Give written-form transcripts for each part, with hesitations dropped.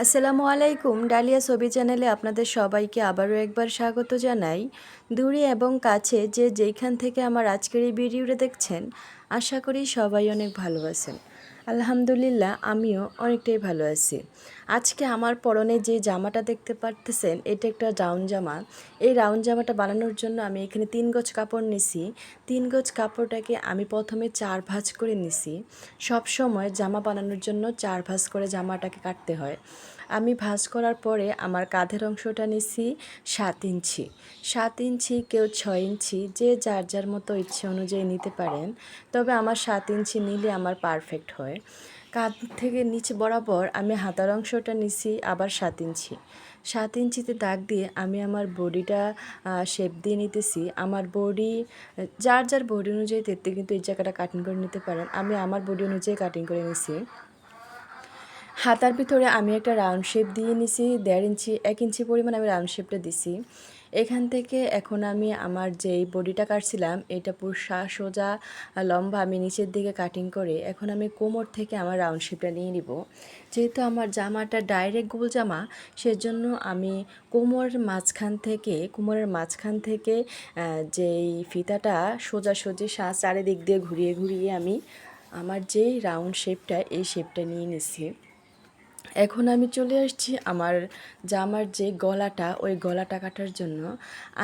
আসসালামু আলাইকুম। ডালিয়া ছবি চ্যানেলে আপনাদের সবাইকে আবারও একবার স্বাগত জানাই। দূরে এবং কাছে যে যেইখান থেকে আমার আজকের এই ভিডিওটা দেখছেন, আশা করি সবাই অনেক ভালো আছেন। আলহামদুলিল্লাহ, আমিও অনেকটাই ভালো আছি। আজকে আমার পরনে যে জামাটা দেখতে পারতেছেন, এটা একটা রাউন্ড জামা। এই রাউন্ড জামাটা বানানোর জন্য আমি এখানে 3 গজ কাপড় নিছি। 3 গজ কাপড়টাকে আমি প্রথমে 4 ভাঁজ করে নিছি। সব সময় জামা বানানোর জন্য 4 ভাঁজ করে জামাটাকে কাটতে হয়। আমি ভাঁজ করার পরে আমার কাঁধের অংশটা নিছি 7 ইঞ্চি। 7 ইঞ্চি, কেউ 6 ইঞ্চি, যে যার যার মতো ইচ্ছে অনুযায়ী নিতে পারেন। তবে আমার 7 ইঞ্চি নিলে আমার পারফেক্ট হয়। কাঁধ থেকে নিচে বরাবর আমি হাতার অংশটা নিছি আবার 7 ইঞ্চি। 7 ইঞ্চিতে দাগ দিয়ে আমি আমার বডিটা শেপ দিয়ে নিতেছি। আমার বডি যার যার বডি অনুযায়ী তেতে কিন্তু এই জায়গাটা কাটিং করে নিতে পারেন। আমি আমার বডি অনুযায়ী কাটিং করে নিছি। হাতার ভিতরে আমি একটা রাউন্ড শেপ দিয়ে নিছি 1.5 ইঞ্চি, 1 ইঞ্চি পরিমাণ আমি রাউন্ড শেপটা দিছি। এখান থেকে এখন আমি আমার যেই বডিটা কাটছিলাম এটা পুরো সোজা লম্বা আমি নিচের দিকে কাটিং করে এখন আমি কোমর থেকে আমার রাউন্ড শেপটা নিয়ে নিব। যেহেতু আমার জামাটা ডাইরেক্ট গোল জামা, সেজন্য আমি কোমরের মাঝখান থেকে যেই ফিতাটা সোজাসুজি চারিদিক দিয়ে ঘুরিয়ে ঘুরিয়ে আমি আমার যেই রাউন্ড শেপটা এই শেপটা নিয়ে নিছি। এখন আমি চলে আসছি আমার জামার যে গলাটা, ওই গলাটা কাটার জন্য।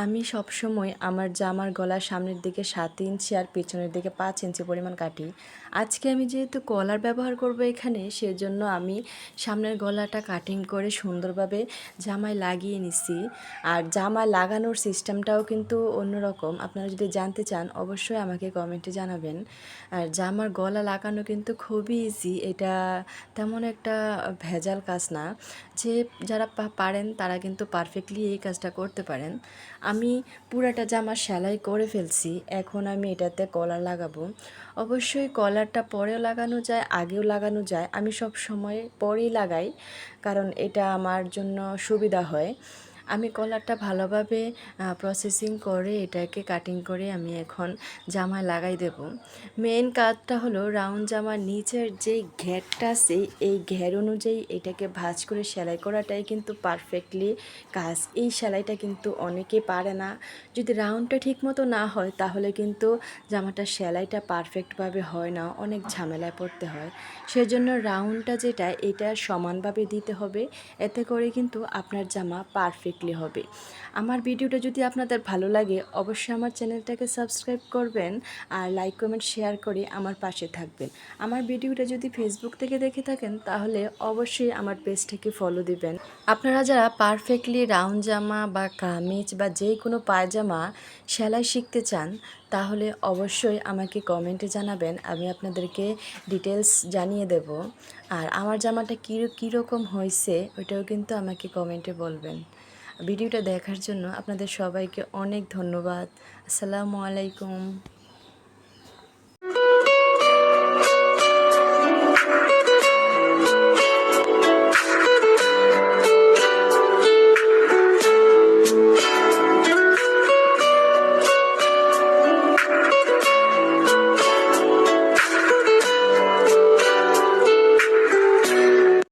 আমি সবসময় আমার জামার গলার সামনের দিকে 7 ইঞ্চি আর পেছনের দিকে 5 ইঞ্চি পরিমাণ কাটি। আজকে আমি যেহেতু কলার ব্যবহার করব এখানে, সেজন্য আমি সামনের গলাটা কাটিং করে সুন্দরভাবে জামায় লাগিয়ে নিছি। আর জামা লাগানোর সিস্টেমটাও কিন্তু অন্যরকম। আপনারা যদি জানতে চান অবশ্যই আমাকে কমেন্টে জানাবেন। আর জামার গলা লাগানো কিন্তু খুবই ইজি, এটা তেমন একটা ভেজাল কাজ না। যারা পারেন তারা কিন্তু পারফেক্টলি এই কাজটা করতে পারেন। আমি পুরাটা জামা সেলাই করে ফেলছি। এখন আমি এটাতে কলার লাগাবো। অবশ্যই কলারটা পরেও লাগানো যায়, আগেও লাগানো যায়। আমি সব সময় পরেই লাগাই, কারণ এটা আমার জন্য সুবিধা হয়। আমি কলারটা ভালোভাবে প্রসেসিং করে এটাকে কাটিং করে আমি এখন জামায় লাগাই দেব। মেন কাজটা হলো রাউন্ড জামার নিচের যেই ঘেরটা আছে, এই ঘের অনুযায়ী এটাকে ভাঁজ করে সেলাই করাটাই কিন্তু পারফেক্টলি কাজ। এই সেলাইটা কিন্তু অনেকে পারে না। যদি রাউন্ডটা ঠিক মতো না হয় তাহলে কিন্তু জামাটার সেলাইটা পারফেক্টভাবে হয় না, অনেক ঝামেলায় পড়তে হয়। সেজন্য রাউন্ডটা যেটা, এটা সমানভাবে দিতে হবে, এতে করে কিন্তু আপনার জামা পারফেক্টলি হবে। আমার ভিডিওটা যদি আপনাদের ভালো লাগে অবশ্যই আমার চ্যানেলটাকে সাবস্ক্রাইব করবেন আর লাইক কমেন্ট শেয়ার করে আমার পাশে থাকবেন। আমার ভিডিওটা যদি ফেসবুক থেকে দেখে থাকেন তাহলে অবশ্যই আমার পেজটাকে ফলো দিবেন। আপনারা যারা পারফেক্টলি রাউন্ড জামা বা কামিজ বা যে কোনো পায়জামা সেলাই শিখতে চান তাহলে অবশ্যই আমাকে কমেন্টে জানাবেন, আমি আপনাদেরকে ডিটেলস জানিয়ে দেব। আর আমার জামাটা কীরকম হয়েছে ওইটাও কিন্তু আমাকে কমেন্টে বলবেন। ভিডিওটা দেখার জন্য আপনাদের সবাইকে অনেক ধন্যবাদ। আসসালামু আলাইকুম।